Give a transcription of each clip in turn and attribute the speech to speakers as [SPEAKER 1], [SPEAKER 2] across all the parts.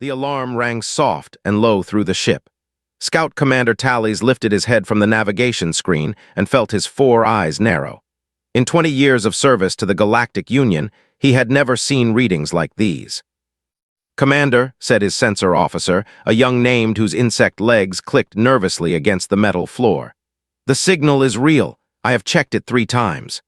[SPEAKER 1] The alarm rang soft and low through the ship. Scout Commander Tallies lifted his head from the navigation screen and felt his 4 eyes narrow. In 20 years of service to the Galactic Union, he had never seen readings like these. "Commander," said his sensor officer, a young named whose insect legs clicked nervously against the metal floor. "The signal is real. I have checked it 3 times.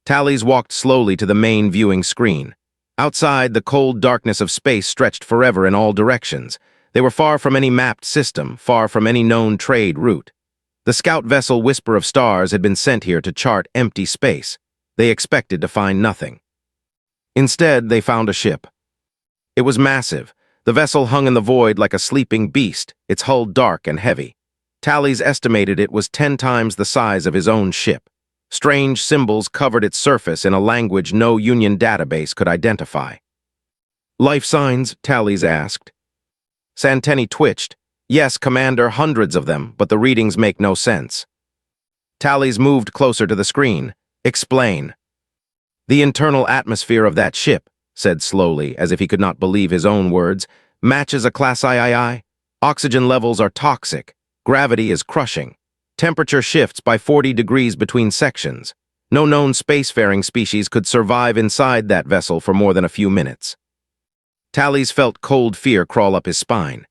[SPEAKER 1] Tallies walked slowly to the main viewing screen. Outside, the cold darkness of space stretched forever in all directions. They were far from any mapped system, far from any known trade route. The scout vessel Whisper of Stars had been sent here to chart empty space. They expected to find nothing. Instead, they found a ship. It was massive. The vessel hung in the void like a sleeping beast, its hull dark and heavy. Tallies estimated it was 10 times the size of his own ship. Strange symbols covered its surface in a language no Union database could identify. "Life signs?" Tallies asked. Santeni twitched. "Yes, Commander, hundreds of them, but the readings make no sense." Tallies moved closer to the screen. "Explain." "The internal atmosphere of that ship," said slowly, as if he could not believe his own words, "matches a Class III. Oxygen levels are toxic. Gravity is crushing. Temperature shifts by 40 degrees between sections. No known spacefaring species could survive inside that vessel for more than a few minutes." Tallies felt cold fear crawl up his spine.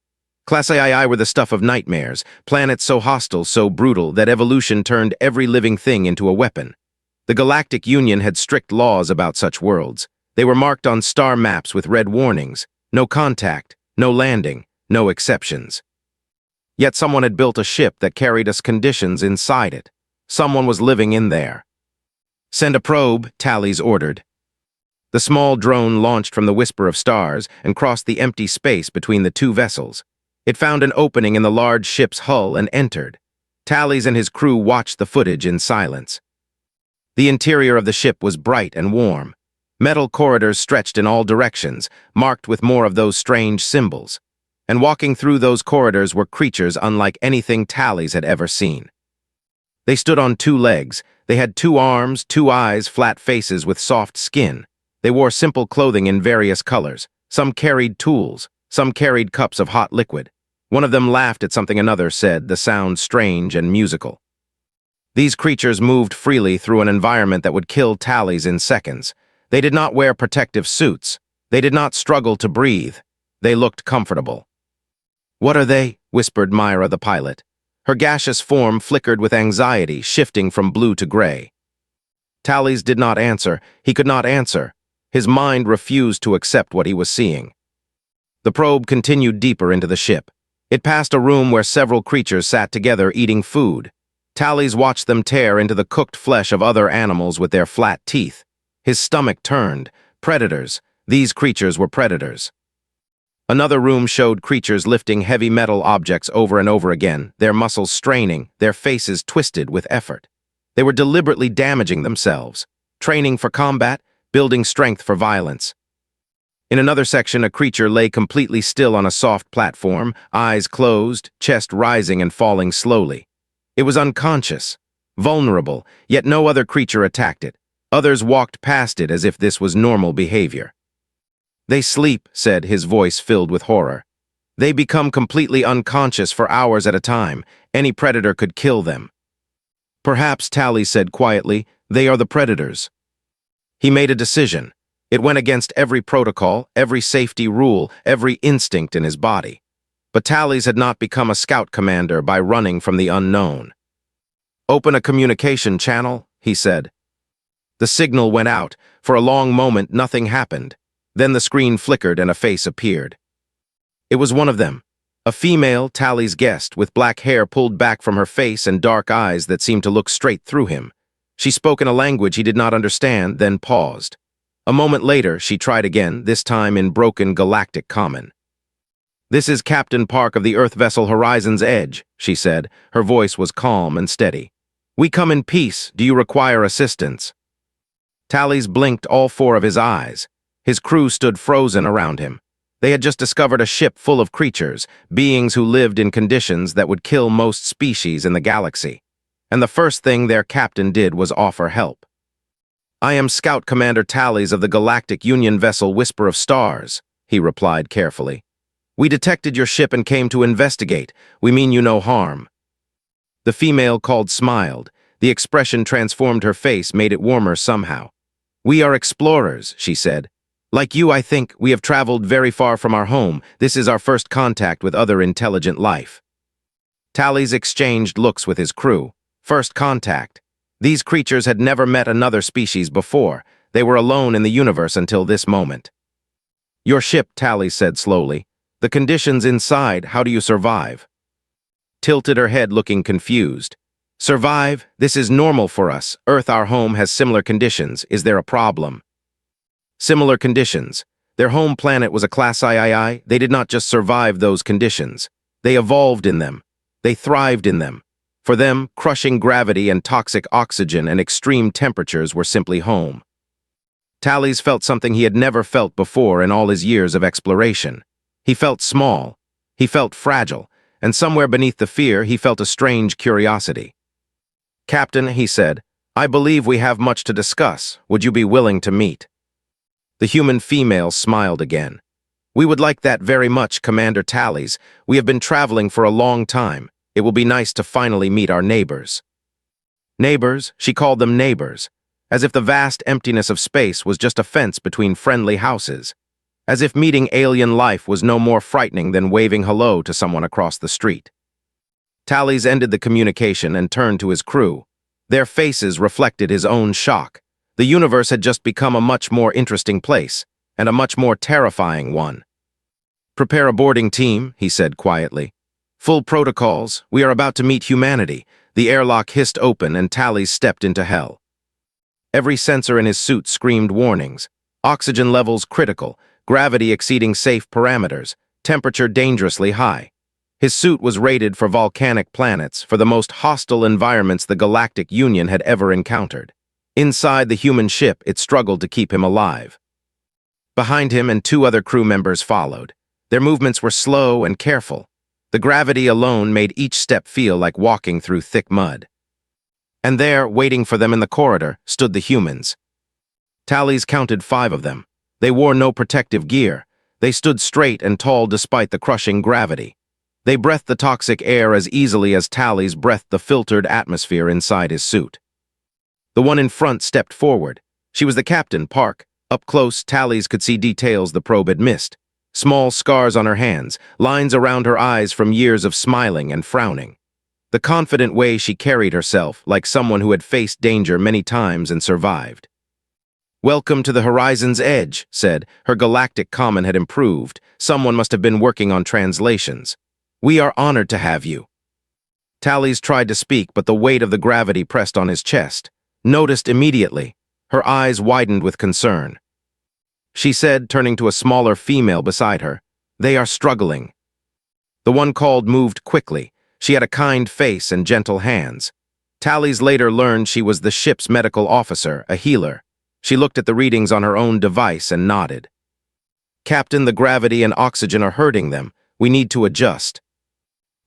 [SPEAKER 1] Class III were the stuff of nightmares, planets so hostile, so brutal, that evolution turned every living thing into a weapon. The Galactic Union had strict laws about such worlds. They were marked on star maps with red warnings: no contact, no landing, no exceptions. Yet someone had built a ship that carried us conditions inside it. Someone was living in there. "Send a probe," Tallies ordered. The small drone launched from the Whisper of Stars and crossed the empty space between the 2 vessels. It found an opening in the large ship's hull and entered. Tallies and his crew watched the footage in silence. The interior of the ship was bright and warm. Metal corridors stretched in all directions, marked with more of those strange symbols. And walking through those corridors were creatures unlike anything Tallies had ever seen. They stood on 2 legs. They had 2 arms, 2 eyes, flat faces with soft skin. They wore simple clothing in various colors. Some carried tools. Some carried cups of hot liquid. One of them laughed at something another said, the sound strange and musical. These creatures moved freely through an environment that would kill Tallies in seconds. They did not wear protective suits. They did not struggle to breathe. They looked comfortable. "What are they?" whispered Myra, the pilot. Her gaseous form flickered with anxiety, shifting from blue to gray. Tallies did not answer. He could not answer. His mind refused to accept what he was seeing. The probe continued deeper into the ship. It passed a room where several creatures sat together eating food. Tallies watched them tear into the cooked flesh of other animals with their flat teeth. His stomach turned. Predators. These creatures were predators. Another room showed creatures lifting heavy metal objects over and over again, their muscles straining, their faces twisted with effort. They were deliberately damaging themselves, training for combat, building strength for violence. In another section, a creature lay completely still on a soft platform, eyes closed, chest rising and falling slowly. It was unconscious, vulnerable, yet no other creature attacked it. Others walked past it as if this was normal behavior. "They sleep," said, his voice filled with horror. "They become completely unconscious for hours at a time. Any predator could kill them." "Perhaps," Tallies said quietly, "they are the predators." He made a decision. It went against every protocol, every safety rule, every instinct in his body. But Tallies had not become a scout commander by running from the unknown. "Open a communication channel," he said. The signal went out. For a long moment, nothing happened. Then the screen flickered and a face appeared. It was one of them. A female, Tallies guessed, with black hair pulled back from her face and dark eyes that seemed to look straight through him. She spoke in a language he did not understand, then paused. A moment later, she tried again, this time in broken galactic common. "This is Captain Park of the Earth vessel Horizon's Edge," she said. Her voice was calm and steady. "We come in peace. Do you require assistance?" Tallies blinked all 4 of his eyes. His crew stood frozen around him. They had just discovered a ship full of creatures, beings who lived in conditions that would kill most species in the galaxy. And the first thing their captain did was offer help. "I am Scout Commander Tallies of the Galactic Union vessel Whisper of Stars," he replied carefully. We detected your ship and came to investigate. We mean you no harm. The female called smiled. The expression transformed her face, made it warmer somehow. We are explorers, she said. Like you, I think, we have traveled very far from our home. This is our first contact with other intelligent life. Tallies exchanged looks with his crew. First contact. These creatures had never met another species before. They were alone in the universe until this moment. Your ship, Tallies said slowly. The conditions inside, how do you survive? Tilted her head, looking confused. Survive? This is normal for us. Earth, our home, has similar conditions. Is there a problem? Similar conditions. Their home planet was a class III. They did not just survive those conditions. They evolved in them. They thrived in them. For them, crushing gravity and toxic oxygen and extreme temperatures were simply home. Tallies felt something he had never felt before in all his years of exploration. He felt small. He felt fragile. And somewhere beneath the fear, he felt a strange curiosity. Captain, he said, I believe we have much to discuss. Would you be willing to meet? The human female smiled again. We would like that very much, Commander Tallies. We have been traveling for a long time. It will be nice to finally meet our neighbors. Neighbors? She called them neighbors. As if the vast emptiness of space was just a fence between friendly houses. As if meeting alien life was no more frightening than waving hello to someone across the street. Tallies ended the communication and turned to his crew. Their faces reflected his own shock. The universe had just become a much more interesting place, and a much more terrifying one. Prepare a boarding team, he said quietly. Full protocols, we are about to meet humanity. The airlock hissed open and Tallies stepped into hell. Every sensor in his suit screamed warnings. Oxygen levels critical, gravity exceeding safe parameters, temperature dangerously high. His suit was rated for volcanic planets, for the most hostile environments the Galactic Union had ever encountered. Inside the human ship, it struggled to keep him alive. Behind him and 2 other crew members followed. Their movements were slow and careful. The gravity alone made each step feel like walking through thick mud. And there, waiting for them in the corridor, stood the humans. Tallies counted 5 of them. They wore no protective gear. They stood straight and tall despite the crushing gravity. They breathed the toxic air as easily as Tallies breathed the filtered atmosphere inside his suit. The one in front stepped forward. She was the captain, Park. Up close, Tallies could see details the probe had missed. Small scars on her hands, lines around her eyes from years of smiling and frowning. The confident way she carried herself, like someone who had faced danger many times and survived. Welcome to the horizon's edge, said. Her galactic common had improved. Someone must have been working on translations. We are honored to have you. Tallies tried to speak, but the weight of the gravity pressed on his chest. Noticed immediately. Her eyes widened with concern. She said, turning to a smaller female beside her, They are struggling. The one called moved quickly. She had a kind face and gentle hands. Tallies later learned she was the ship's medical officer, a healer. She looked at the readings on her own device and nodded. Captain, the gravity and oxygen are hurting them. We need to adjust.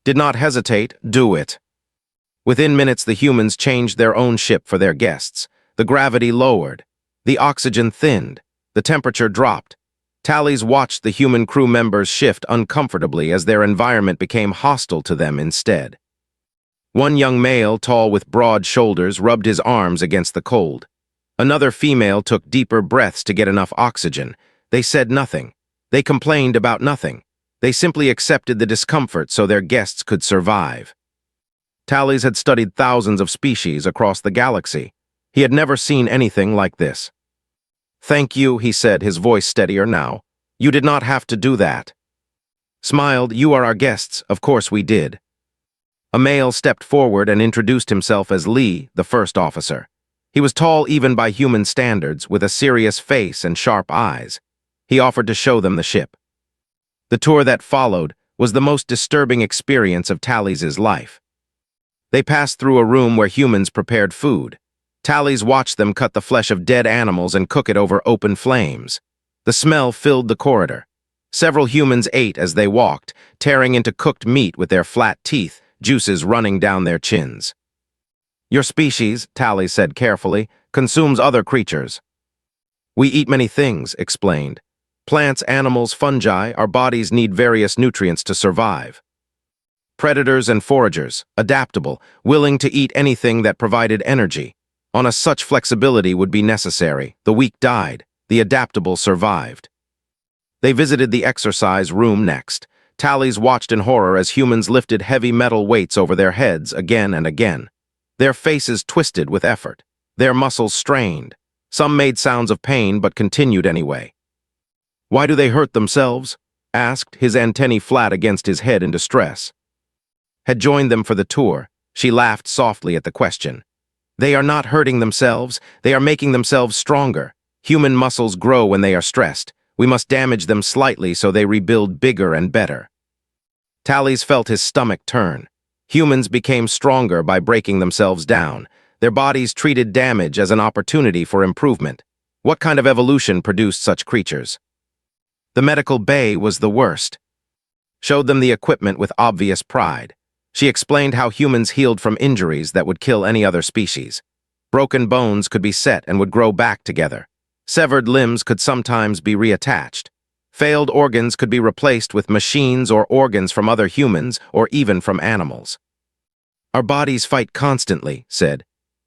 [SPEAKER 1] Did not hesitate, do it. Within minutes, the humans changed their own ship for their guests. The gravity lowered. The oxygen thinned. The temperature dropped. Tallies watched the human crew members shift uncomfortably as their environment became hostile to them instead. One young male, tall with broad shoulders, rubbed his arms against the cold. Another female took deeper breaths to get enough oxygen. They said nothing. They complained about nothing. They simply accepted the discomfort so their guests could survive. Tallies had studied thousands of species across the galaxy. He had never seen anything like this. Thank you, he said, his voice steadier now. You did not have to do that. Smiled, you are our guests, of course we did. A male stepped forward and introduced himself as Lee, the first officer. He was tall even by human standards, with a serious face and sharp eyes. He offered to show them the ship. The tour that followed was the most disturbing experience of Tallies' life. They passed through a room where humans prepared food. Tallies watched them cut the flesh of dead animals and cook it over open flames. The smell filled the corridor. Several humans ate as they walked, tearing into cooked meat with their flat teeth, juices running down their chins. Your species, Tallies said carefully, consumes other creatures. We eat many things, explained. Plants, animals, fungi, our bodies need various nutrients to survive. Predators and foragers, adaptable, willing to eat anything that provided energy. On a such flexibility would be necessary. The weak died, the adaptable survived. They visited the exercise room next. Tallies watched in horror as humans lifted heavy metal weights over their heads again and again. Their faces twisted with effort, their muscles strained. Some made sounds of pain but continued anyway. "Why do they hurt themselves?" asked, his antennae flat against his head in distress. Had joined them for the tour. She laughed softly at the question. "They are not hurting themselves, they are making themselves stronger. Human muscles grow when they are stressed. We must damage them slightly so they rebuild bigger and better." Tallies felt his stomach turn. Humans became stronger by breaking themselves down. Their bodies treated damage as an opportunity for improvement. What kind of evolution produced such creatures? The medical bay was the worst. Showed them the equipment with obvious pride. She explained how humans healed from injuries that would kill any other species. Broken bones could be set and would grow back together. Severed limbs could sometimes be reattached. Failed organs could be replaced with machines or organs from other humans or even from animals. "Our bodies fight constantly," said.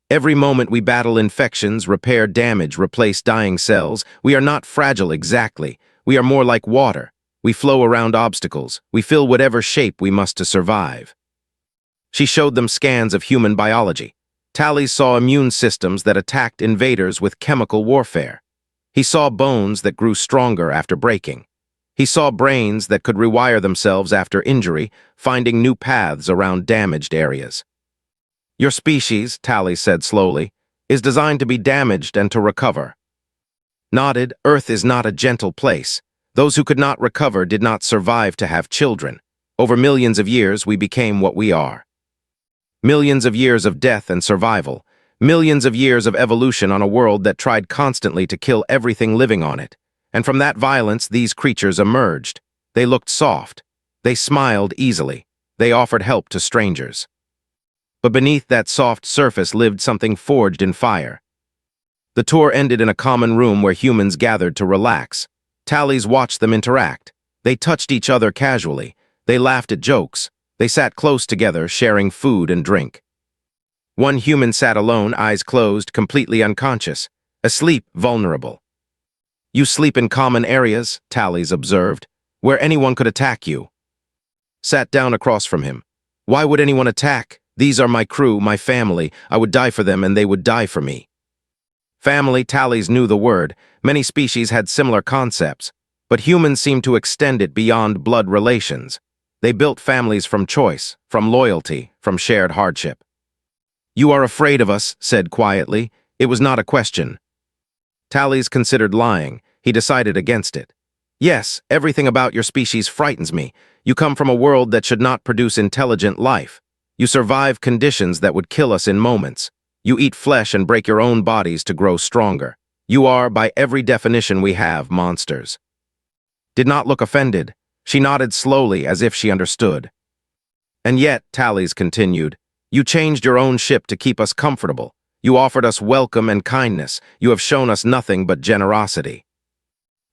[SPEAKER 1] "Every moment we battle infections, repair damage, replace dying cells. We are not fragile exactly. We are more like water. We flow around obstacles. We fill whatever shape we must to survive." She showed them scans of human biology. Tallies saw immune systems that attacked invaders with chemical warfare. He saw bones that grew stronger after breaking. He saw brains that could rewire themselves after injury, finding new paths around damaged areas. "Your species," Tallies said slowly, "is designed to be damaged and to recover." Nodded, "Earth is not a gentle place. Those who could not recover did not survive to have children. Over millions of years, we became what we are. Millions of years of death and survival. Millions of years of evolution on a world that tried constantly to kill everything living on it. And from that violence, these creatures emerged. They looked soft. They smiled easily. They offered help to strangers. But beneath that soft surface lived something forged in fire. The tour ended in a common room where humans gathered to relax. Tallies watched them interact. They touched each other casually. They laughed at jokes. They sat close together, sharing food and drink. One human sat alone, eyes closed, completely unconscious, asleep, vulnerable. "You sleep in common areas," Tallies observed, "where anyone could attack you." Sat down across from him. "Why would anyone attack? These are my crew, my family. I would die for them and they would die for me." Family, Tallies knew the word. Many species had similar concepts, but humans seemed to extend it beyond blood relations. They built families from choice, from loyalty, from shared hardship. "You are afraid of us," said quietly. It was not a question. Tallies considered lying. He decided against it. "Yes, everything about your species frightens me. You come from a world that should not produce intelligent life. You survive conditions that would kill us in moments. You eat flesh and break your own bodies to grow stronger. You are, by every definition we have, monsters." Did not look offended. She nodded slowly as if she understood. "And yet," Tallies continued, "you changed your own ship to keep us comfortable. You offered us welcome and kindness. You have shown us nothing but generosity."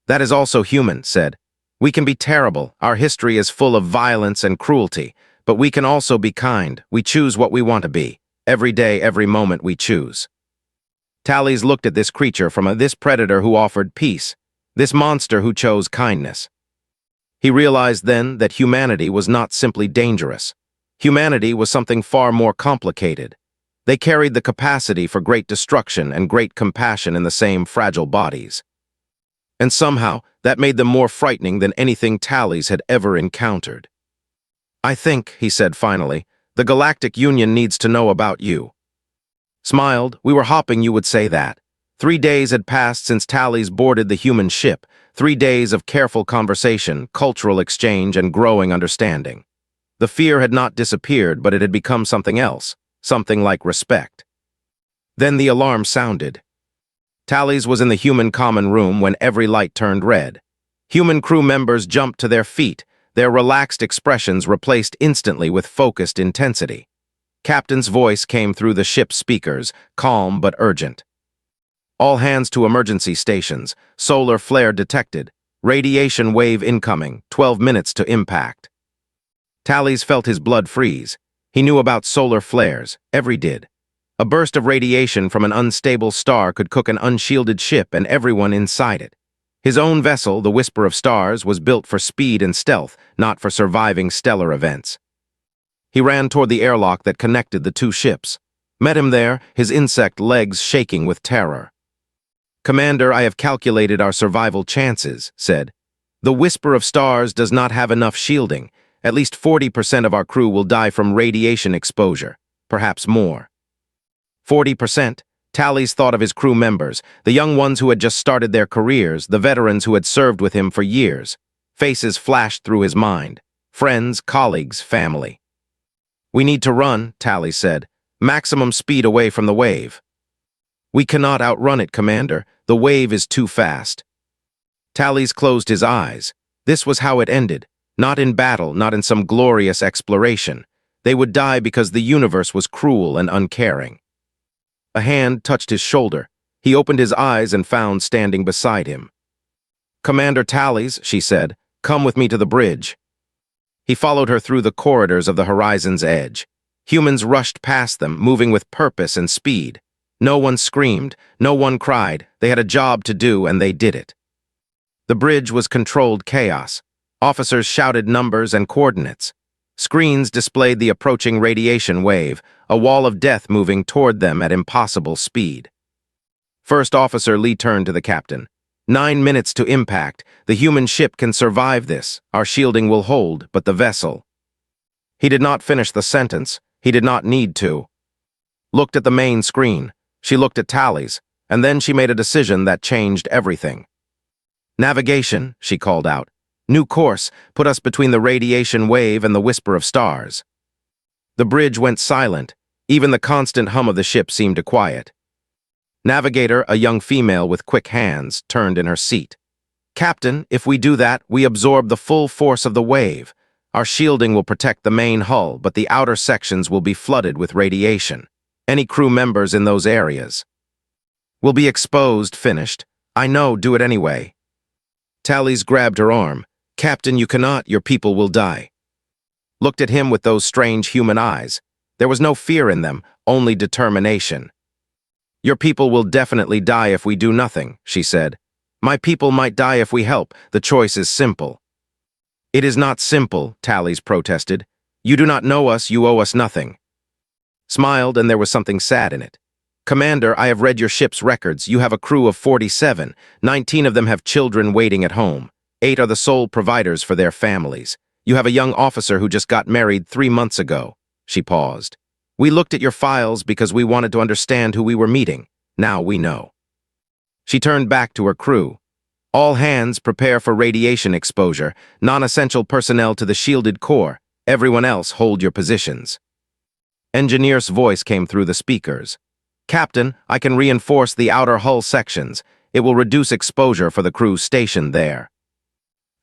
[SPEAKER 1] "That is also human," said. "We can be terrible. Our history is full of violence and cruelty. But we can also be kind. We choose what we want to be. Every day, every moment we choose." Tallies looked at this creature from this predator who offered peace, this monster who chose kindness. He realized then that humanity was not simply dangerous. Humanity was something far more complicated. They carried the capacity for great destruction and great compassion in the same fragile bodies. And somehow, that made them more frightening than anything Tallies had ever encountered. "I think," he said finally, "the Galactic Union needs to know about you." Smiled. "We were hoping you would say that." 3 days had passed since Tallies boarded the human ship. 3 days of careful conversation, cultural exchange, and growing understanding. The fear had not disappeared, but it had become something else, something like respect. Then the alarm sounded. Tallies was in the human common room when every light turned red. Human crew members jumped to their feet, their relaxed expressions replaced instantly with focused intensity. Captain's voice came through the ship's speakers, calm but urgent. "All hands to emergency stations. Solar flare detected. Radiation wave incoming, 12 minutes to impact. Tallies felt his blood freeze. He knew about solar flares, every did. A burst of radiation from an unstable star could cook an unshielded ship and everyone inside it. His own vessel, the Whisper of Stars, was built for speed and stealth, not for surviving stellar events. He ran toward the airlock that connected the two ships. Met him there, his insect legs shaking with terror. "Commander, I have calculated our survival chances," said. "The Whisper of Stars does not have enough shielding. At least 40% of our crew will die from radiation exposure, perhaps more." 40%? Tallies thought of his crew members, the young ones who had just started their careers, the veterans who had served with him for years. Faces flashed through his mind. Friends, colleagues, family. "We need to run," Tallies said. "Maximum speed away from the wave." "We cannot outrun it, Commander. The wave is too fast." Tallies closed his eyes. This was how it ended. Not in battle, not in some glorious exploration. They would die because the universe was cruel and uncaring. A hand touched his shoulder. He opened his eyes and found standing beside him. "Commander Tallies," she said, "come with me to the bridge." He followed her through the corridors of the horizon's edge. Humans rushed past them, moving with purpose and speed. No one screamed, no one cried. They had a job to do, and they did it. The bridge was controlled chaos. Officers shouted numbers and coordinates. Screens displayed the approaching radiation wave, a wall of death moving toward them at impossible speed. First Officer Lee turned to the captain. 9 minutes to impact. The human ship can survive this. Our shielding will hold, but the vessel. He did not finish the sentence. He did not need to. Looked at the main screen. She looked at Tallies, and then she made a decision that changed everything. "Navigation," she called out. "New course, put us between the radiation wave and the Whisper of Stars." The bridge went silent. Even the constant hum of the ship seemed to quiet. Navigator, a young female with quick hands, turned in her seat. "Captain, if we do that, we absorb the full force of the wave. Our shielding will protect the main hull, but the outer sections will be flooded with radiation. Any crew members in those areas will be exposed." Finished. "I know, do it anyway." Tallies grabbed her arm. "Captain, you cannot, your people will die." Looked at him with those strange human eyes. There was no fear in them, only determination. "Your people will definitely die if we do nothing," she said. "My people might die if we help. The choice is simple." "It is not simple," Tallies protested. "You do not know us, you owe us nothing." Smiled, and there was something sad in it. "Commander, I have read your ship's records. You have a crew of 47. 19 of them have children waiting at home. 8 are the sole providers for their families. You have a young officer who just got married 3 months ago." She paused. "We looked at your files because we wanted to understand who we were meeting. Now we know." She turned back to her crew. "All hands prepare for radiation exposure. Non-essential personnel to the shielded core. Everyone else hold your positions." Engineer's voice came through the speakers. "Captain, I can reinforce the outer hull sections. It will reduce exposure for the crew stationed there."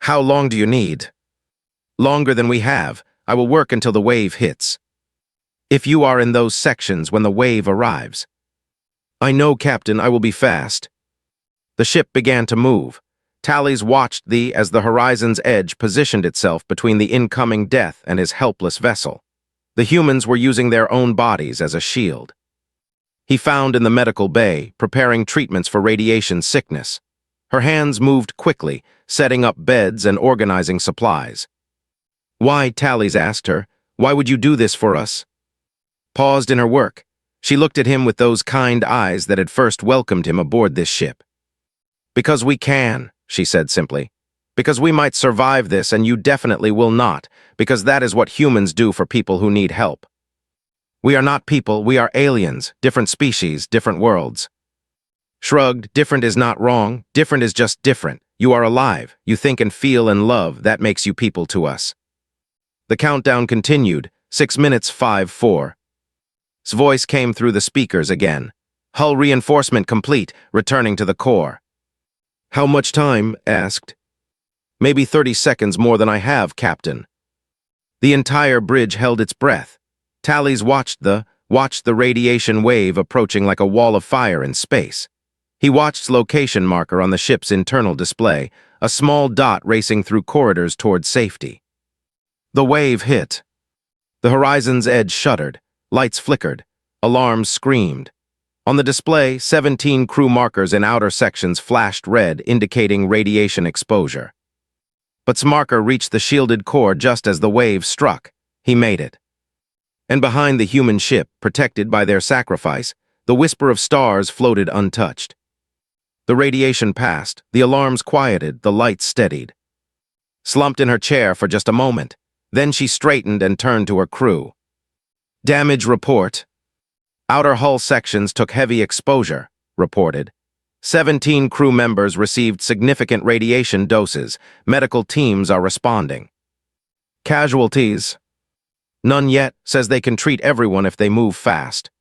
[SPEAKER 1] "How long do you need?" "Longer than we have. I will work until the wave hits." "If you are in those sections when the wave arrives." "I know, Captain, I will be fast." The ship began to move. Tallies watched as the horizon's edge positioned itself between the incoming death and his helpless vessel. The humans were using their own bodies as a shield. He found in the medical bay, preparing treatments for radiation sickness. Her hands moved quickly, setting up beds and organizing supplies. "Why?" Tallies asked her. "Why would you do this for us?" Paused in her work. She looked at him with those kind eyes that had first welcomed him aboard this ship. "Because we can," she said simply. "Because we might survive this and you definitely will not, because that is what humans do for people who need help. We are not people, we are aliens, different species, different worlds." Shrugged. "Different is not wrong, different is just different. You are alive, you think and feel and love, that makes you people to us." The countdown continued, 6 minutes 5-4. His voice came through the speakers again. "Hull reinforcement complete, returning to the core." "How much time?" asked. "Maybe 30 seconds more than I have, Captain." The entire bridge held its breath. Tallies watched the radiation wave approaching like a wall of fire in space. He watched location marker on the ship's internal display, a small dot racing through corridors towards safety. The wave hit. The horizon's edge shuddered, lights flickered, alarms screamed. On the display, 17 crew markers in outer sections flashed red, indicating radiation exposure. But marker reached the shielded core just as the wave struck. He made it. And behind the human ship, protected by their sacrifice, the whisper of stars floated untouched. The radiation passed, the alarms quieted, the lights steadied. Slumped in her chair for just a moment. Then she straightened and turned to her crew. Damage report. Outer hull sections took heavy exposure, reported. 17 crew members received significant radiation doses. Medical teams are responding. Casualties? None yet, says they can treat everyone if they move fast.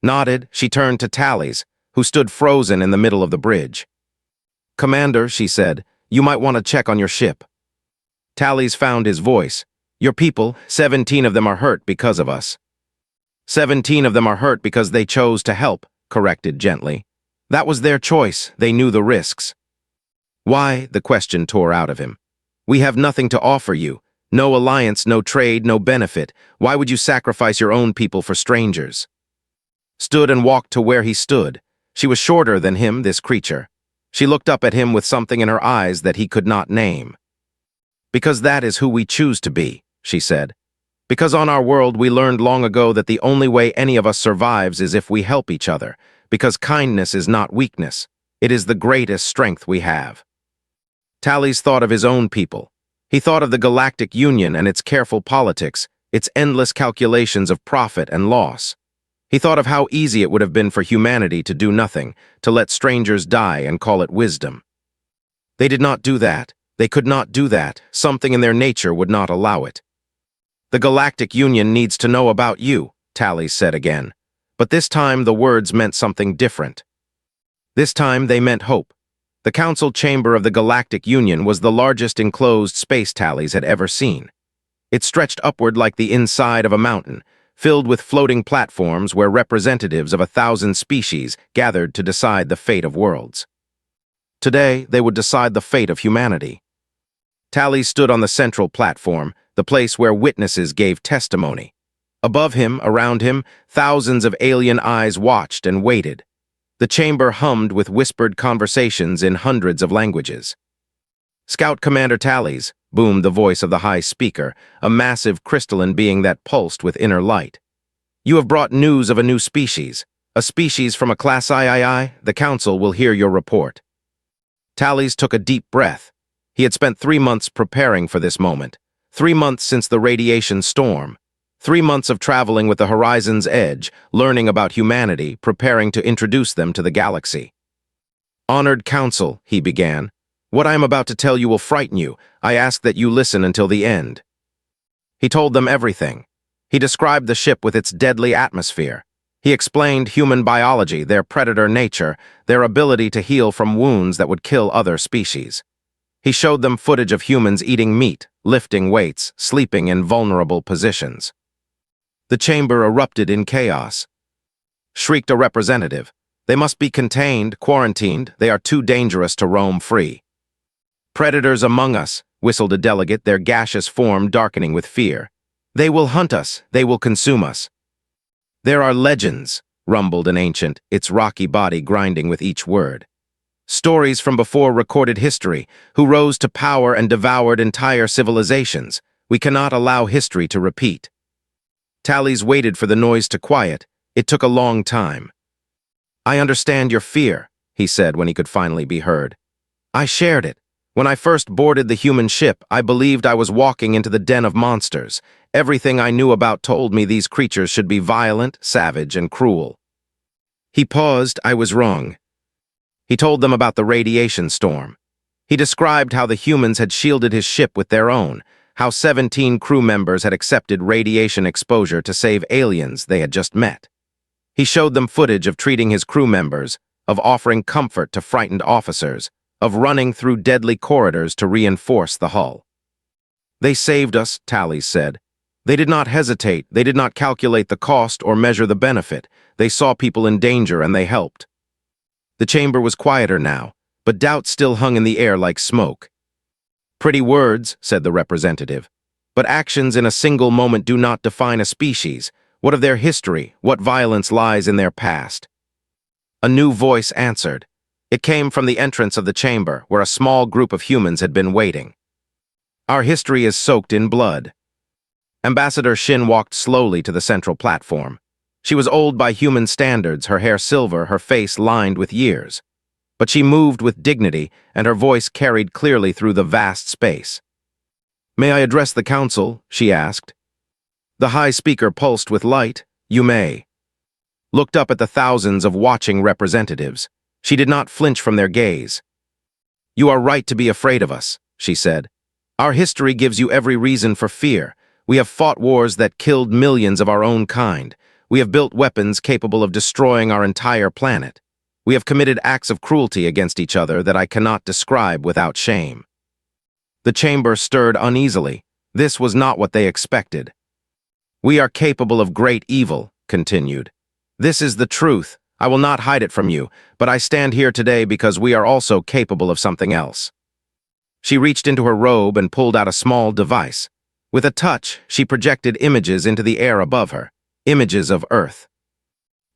[SPEAKER 1] Nodded, she turned to Tallies, who stood frozen in the middle of the bridge. Commander, she said, you might want to check on your ship. Tallies found his voice. Your people, 17 of them are hurt because of us. 17 of them are hurt because they chose to help, corrected gently. That was their choice, they knew the risks. Why? The question tore out of him. We have nothing to offer you. No alliance, no trade, no benefit. Why would you sacrifice your own people for strangers? Stood and walked to where he stood. She was shorter than him, this creature. She looked up at him with something in her eyes that he could not name. Because that is who we choose to be, she said. Because on our world we learned long ago that the only way any of us survives is if we help each other. Because kindness is not weakness. It is the greatest strength we have. Tallies thought of his own people. He thought of the Galactic Union and its careful politics, its endless calculations of profit and loss. He thought of how easy it would have been for humanity to do nothing, to let strangers die and call it wisdom. They did not do that. They could not do that. Something in their nature would not allow it. The Galactic Union needs to know about you, Tallies said again. But this time the words meant something different. This time they meant hope. The council chamber of the Galactic Union was the largest enclosed space Tallies had ever seen. It stretched upward like the inside of a mountain, filled with floating platforms where representatives of 1,000 species gathered to decide the fate of worlds. Today, they would decide the fate of humanity. Tallies stood on the central platform, the place where witnesses gave testimony. Above him, around him, thousands of alien eyes watched and waited. The chamber hummed with whispered conversations in hundreds of languages. Scout Commander Tallies, boomed the voice of the High Speaker, a massive crystalline being that pulsed with inner light. You have brought news of a new species. A species from a class III. The Council will hear your report. Tallies took a deep breath. He had spent 3 months preparing for this moment. 3 months since the radiation storm. 3 months of traveling with the horizon's edge, learning about humanity, preparing to introduce them to the galaxy. Honored Council, he began. What I am about to tell you will frighten you. I ask that you listen until the end. He told them everything. He described the ship with its deadly atmosphere. He explained human biology, their predator nature, their ability to heal from wounds that would kill other species. He showed them footage of humans eating meat, lifting weights, sleeping in vulnerable positions. The chamber erupted in chaos. Shrieked a representative. They must be contained, quarantined. They are too dangerous to roam free. Predators among us, whistled a delegate, their gaseous form darkening with fear. They will hunt us. They will consume us. There are legends, rumbled an ancient, its rocky body grinding with each word. Stories from before recorded history, who rose to power and devoured entire civilizations. We cannot allow history to repeat. Tallies waited for the noise to quiet. It took a long time. I understand your fear, he said when he could finally be heard. I shared it. When I first boarded the human ship, I believed I was walking into the den of monsters. Everything I knew about told me these creatures should be violent, savage, and cruel. He paused. I was wrong. He told them about the radiation storm. He described how the humans had shielded his ship with their own, how 17 crew members had accepted radiation exposure to save aliens they had just met. He showed them footage of treating his crew members, of offering comfort to frightened officers, of running through deadly corridors to reinforce the hull. They saved us, Tallies said. They did not hesitate, they did not calculate the cost or measure the benefit. They saw people in danger and they helped. The chamber was quieter now, but doubt still hung in the air like smoke. "Pretty words," said the representative, "but actions in a single moment do not define a species. What of their history? What violence lies in their past?" A new voice answered. It came from the entrance of the chamber, where a small group of humans had been waiting. "Our history is soaked in blood." Ambassador Shin walked slowly to the central platform. She was old by human standards, her hair silver, her face lined with years. But she moved with dignity, and her voice carried clearly through the vast space. "May I address the council?" she asked. The high speaker pulsed with light. "You may." Looked up at the thousands of watching representatives. She did not flinch from their gaze. "You are right to be afraid of us," she said. "Our history gives you every reason for fear. We have fought wars that killed millions of our own kind. We have built weapons capable of destroying our entire planet. We have committed acts of cruelty against each other that I cannot describe without shame." The chamber stirred uneasily. This was not what they expected. "We are capable of great evil," continued. "This is the truth. I will not hide it from you, but I stand here today because we are also capable of something else." She reached into her robe and pulled out a small device. With a touch, she projected images into the air above her, images of Earth.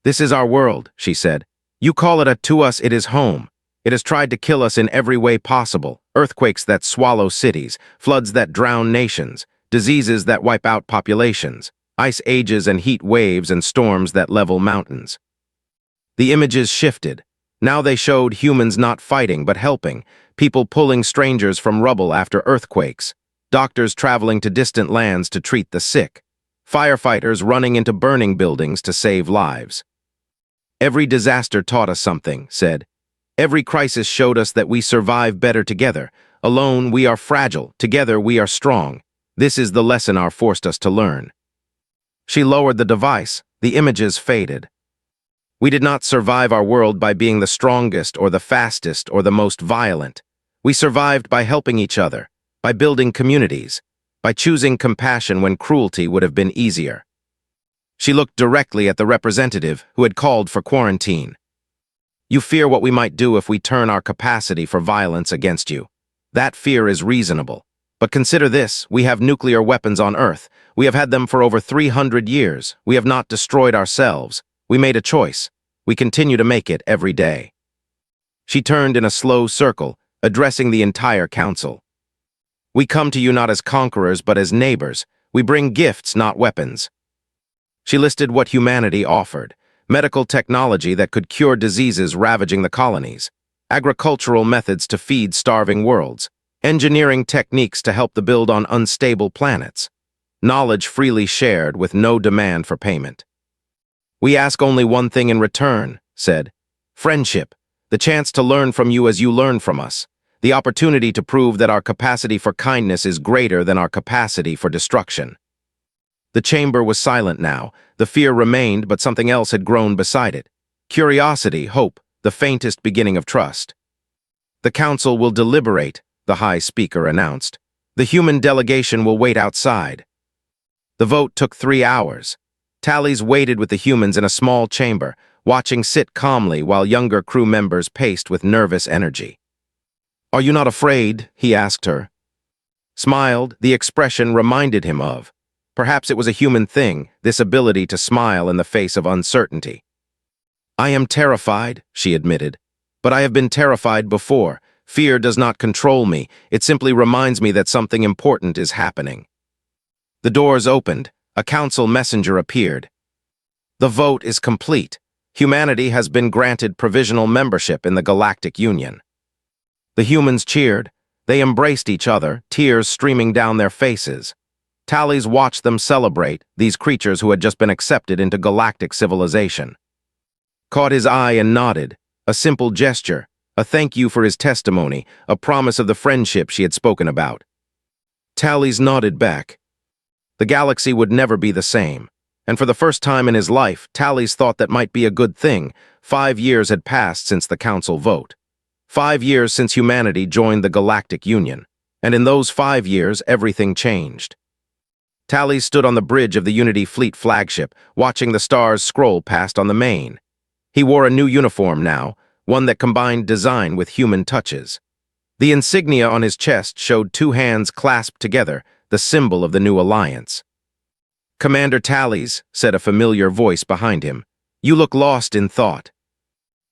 [SPEAKER 1] "This is our world," she said. "You call it to us it is home. It has tried to kill us in every way possible. Earthquakes that swallow cities, floods that drown nations, diseases that wipe out populations, ice ages and heat waves and storms that level mountains." The images shifted. Now they showed humans not fighting but helping, people pulling strangers from rubble after earthquakes, doctors traveling to distant lands to treat the sick, firefighters running into burning buildings to save lives. "Every disaster taught us something," said. "Every crisis showed us that we survive better together. Alone, we are fragile. Together, we are strong. This is the lesson our forced us to learn." She lowered the device. The images faded. "We did not survive our world by being the strongest or the fastest or the most violent. We survived by helping each other, by building communities, by choosing compassion when cruelty would have been easier." She looked directly at the representative who had called for quarantine. "You fear what we might do if we turn our capacity for violence against you. That fear is reasonable. But consider this, we have nuclear weapons on Earth. We have had them for over 300 years. We have not destroyed ourselves. We made a choice. We continue to make it every day." She turned in a slow circle, addressing the entire council. "We come to you not as conquerors but as neighbors. We bring gifts, not weapons." She listed what humanity offered: medical technology that could cure diseases ravaging the colonies, agricultural methods to feed starving worlds, engineering techniques to help the build on unstable planets, knowledge freely shared with no demand for payment. "We ask only one thing in return," said. "Friendship, the chance to learn from you as you learn from us, the opportunity to prove that our capacity for kindness is greater than our capacity for destruction." The chamber was silent now. The fear remained, but something else had grown beside it. Curiosity, hope, the faintest beginning of trust. "The council will deliberate," the high speaker announced. "The human delegation will wait outside." The vote took 3 hours. Tallies waited with the humans in a small chamber, watching sit calmly while younger crew members paced with nervous energy. "Are you not afraid?" he asked her. Smiled, the expression reminded him of. Perhaps it was a human thing, this ability to smile in the face of uncertainty. "I am terrified," she admitted. "But I have been terrified before. Fear does not control me. It simply reminds me that something important is happening." The doors opened. A council messenger appeared. "The vote is complete. Humanity has been granted provisional membership in the Galactic Union." The humans cheered. They embraced each other, tears streaming down their faces. Tallies watched them celebrate, these creatures who had just been accepted into galactic civilization. Caught his eye and nodded. A simple gesture, a thank you for his testimony, a promise of the friendship she had spoken about. Tallies nodded back. The galaxy would never be the same. And for the first time in his life, Tallies thought that might be a good thing. 5 years had passed since the council vote. 5 years since humanity joined the Galactic Union. And in those 5 years, everything changed. Tallies stood on the bridge of the Unity Fleet flagship, watching the stars scroll past on the main. He wore a new uniform now, one that combined design with human touches. The insignia on his chest showed two hands clasped together, the symbol of the new alliance. "Commander Tallies," said a familiar voice behind him. "You look lost in thought."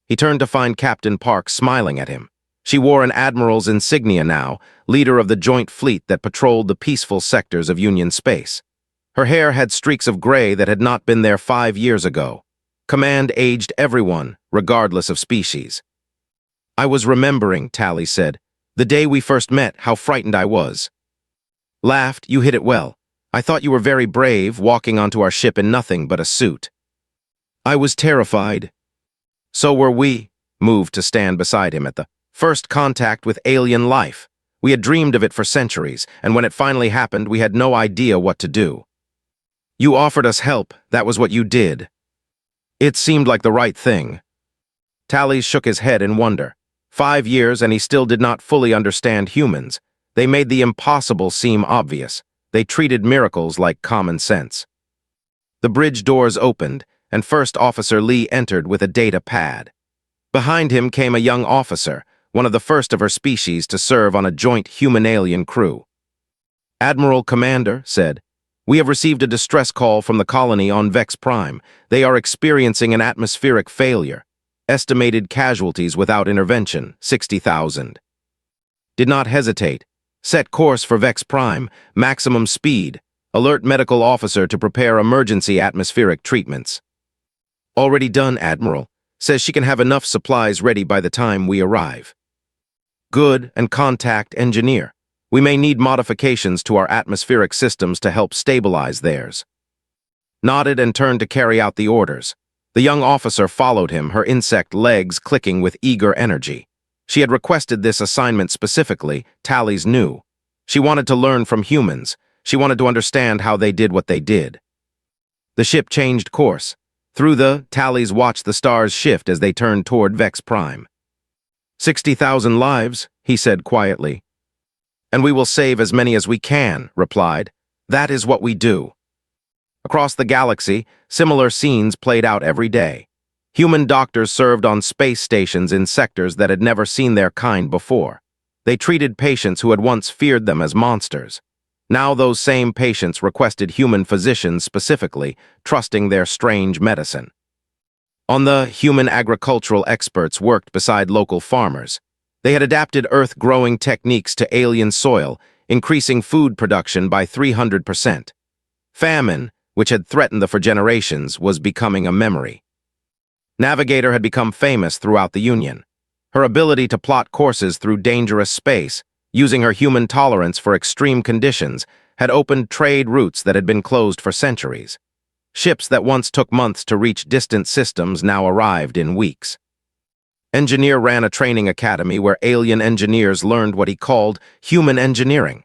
[SPEAKER 1] He turned to find Captain Park smiling at him. She wore an admiral's insignia now, leader of the joint fleet that patrolled the peaceful sectors of Union space. Her hair had streaks of gray that had not been there 5 years ago. Command aged everyone, regardless of species. "I was remembering," Tally said. "The day we first met, how frightened I was." Laughed, "You hit it well. I thought you were very brave, walking onto our ship in nothing but a suit." "I was terrified." "So were we," moved to stand beside him at the first contact with alien life. We had dreamed of it for centuries, and when it finally happened, we had no idea what to do. "You offered us help, that was what you did." "It seemed like the right thing." Tallies shook his head in wonder. 5 years and he still did not fully understand humans. They made the impossible seem obvious. They treated miracles like common sense. The bridge doors opened, and First Officer Lee entered with a data pad. Behind him came a young officer, one of the first of her species to serve on a joint human-alien crew. "Admiral Commander," said, "we have received a distress call from the colony on Vex Prime. They are experiencing an atmospheric failure. Estimated casualties without intervention, 60,000. Did not hesitate. Set course for Vex Prime, maximum speed. Alert medical officer to prepare emergency atmospheric treatments." "Already done, Admiral. Says she can have enough supplies ready by the time we arrive." "Good, and contact engineer. We may need modifications to our atmospheric systems to help stabilize theirs." Nodded and turned to carry out the orders. The young officer followed him, her insect legs clicking with eager energy. She had requested this assignment specifically, Tallies knew. She wanted to learn from humans. She wanted to understand how they did what they did. The ship changed course. Through the Tallies watched the stars shift as they turned toward Vex Prime. 60,000 lives, he said quietly. "And we will save as many as we can," replied. "That is what we do." Across the galaxy, similar scenes played out every day. Human doctors served on space stations in sectors that had never seen their kind before. They treated patients who had once feared them as monsters. Now those same patients requested human physicians specifically, trusting their strange medicine. On the human agricultural experts worked beside local farmers. They had adapted earth-growing techniques to alien soil, increasing food production by 300%. Famine, which had threatened them for generations, was becoming a memory. Navigator had become famous throughout the Union. Her ability to plot courses through dangerous space, using her human tolerance for extreme conditions, had opened trade routes that had been closed for centuries. Ships that once took months to reach distant systems now arrived in weeks. Engineer ran a training academy where alien engineers learned what he called human engineering.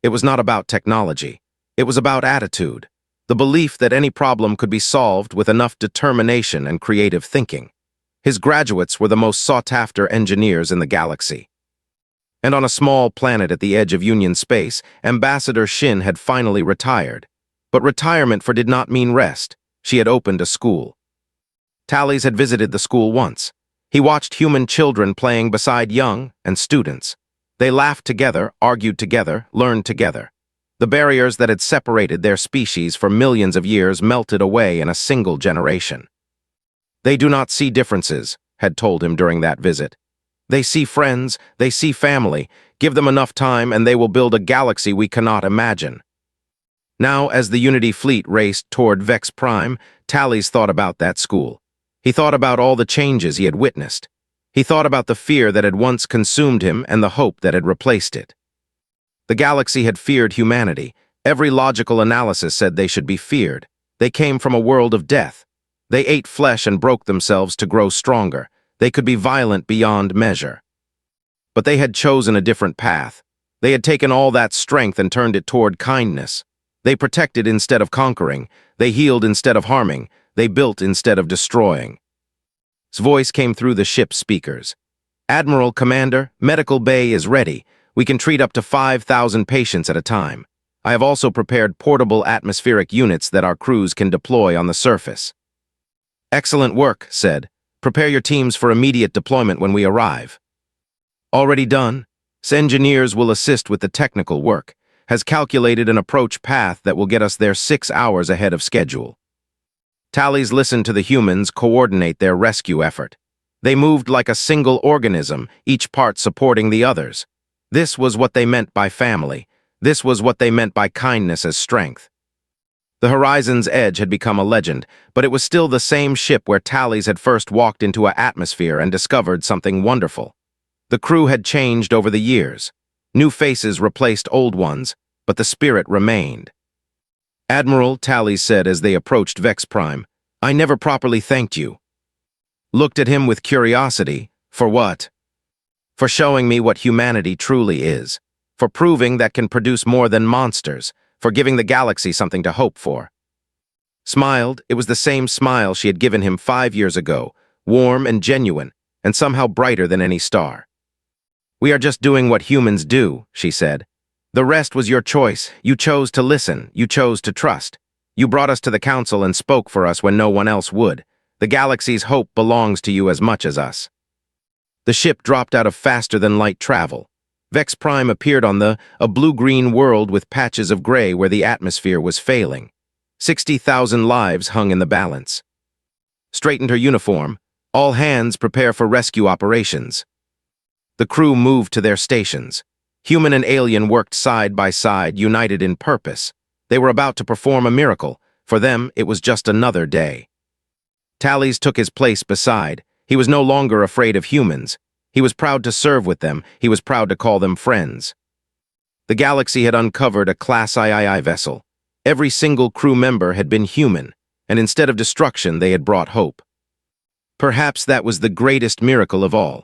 [SPEAKER 1] It was not about technology. It was about attitude. The belief that any problem could be solved with enough determination and creative thinking. His graduates were the most sought-after engineers in the galaxy. And on a small planet at the edge of Union space, Ambassador Shin had finally retired. But retirement for did not mean rest. She had opened a school. Tallies had visited the school once. He watched human children playing beside young and students. They laughed together, argued together, learned together. The barriers that had separated their species for millions of years melted away in a single generation. "They do not see differences," had told him during that visit. "They see friends, they see family. Give them enough time and they will build a galaxy we cannot imagine." Now, as the Unity fleet raced toward Vex Prime, Tallies thought about that school. He thought about all the changes he had witnessed. He thought about the fear that had once consumed him and the hope that had replaced it. The galaxy had feared humanity. Every logical analysis said they should be feared. They came from a world of death. They ate flesh and broke themselves to grow stronger. They could be violent beyond measure. But they had chosen a different path. They had taken all that strength and turned it toward kindness. They protected instead of conquering. They healed instead of harming. They built instead of destroying. His voice came through the ship's speakers. "Admiral, Commander, Medical Bay is ready. We can treat up to 5,000 patients at a time. I have also prepared portable atmospheric units that our crews can deploy on the surface." "Excellent work," said. Prepare your teams for immediate deployment when we arrive. Already done. Engineers will assist with the technical work. Has calculated an approach path that will get us there 6 hours ahead of schedule. Tallies listened to the humans coordinate their rescue effort. They moved like a single organism, each part supporting the others. This was what they meant by family. This was what they meant by kindness as strength. The horizon's edge had become a legend, but it was still the same ship where Tallies had first walked into an atmosphere and discovered something wonderful. The crew had changed over the years. New faces replaced old ones, but the spirit remained. Admiral, Tallies said as they approached Vex Prime, I never properly thanked you. Looked at him with curiosity. For what? For showing me what humanity truly is. For proving that can produce more than monsters. For giving the galaxy something to hope for. Smiled, it was the same smile she had given him 5 years ago, warm and genuine, and somehow brighter than any star. We are just doing what humans do, she said. The rest was your choice. You chose to listen. You chose to trust. You brought us to the council and spoke for us when no one else would. The galaxy's hope belongs to you as much as us. The ship dropped out of faster-than-light travel. Vex Prime appeared on a blue-green world with patches of gray where the atmosphere was failing. 60,000 lives hung in the balance. Straightened her uniform. All hands prepare for rescue operations. The crew moved to their stations. Human and alien worked side by side, united in purpose. They were about to perform a miracle. For them, it was just another day. Tallies took his place beside. He was no longer afraid of humans. He was proud to serve with them. He was proud to call them friends. The galaxy had uncovered a Class III vessel. Every single crew member had been human, and instead of destruction, they had brought hope. Perhaps that was the greatest miracle of all.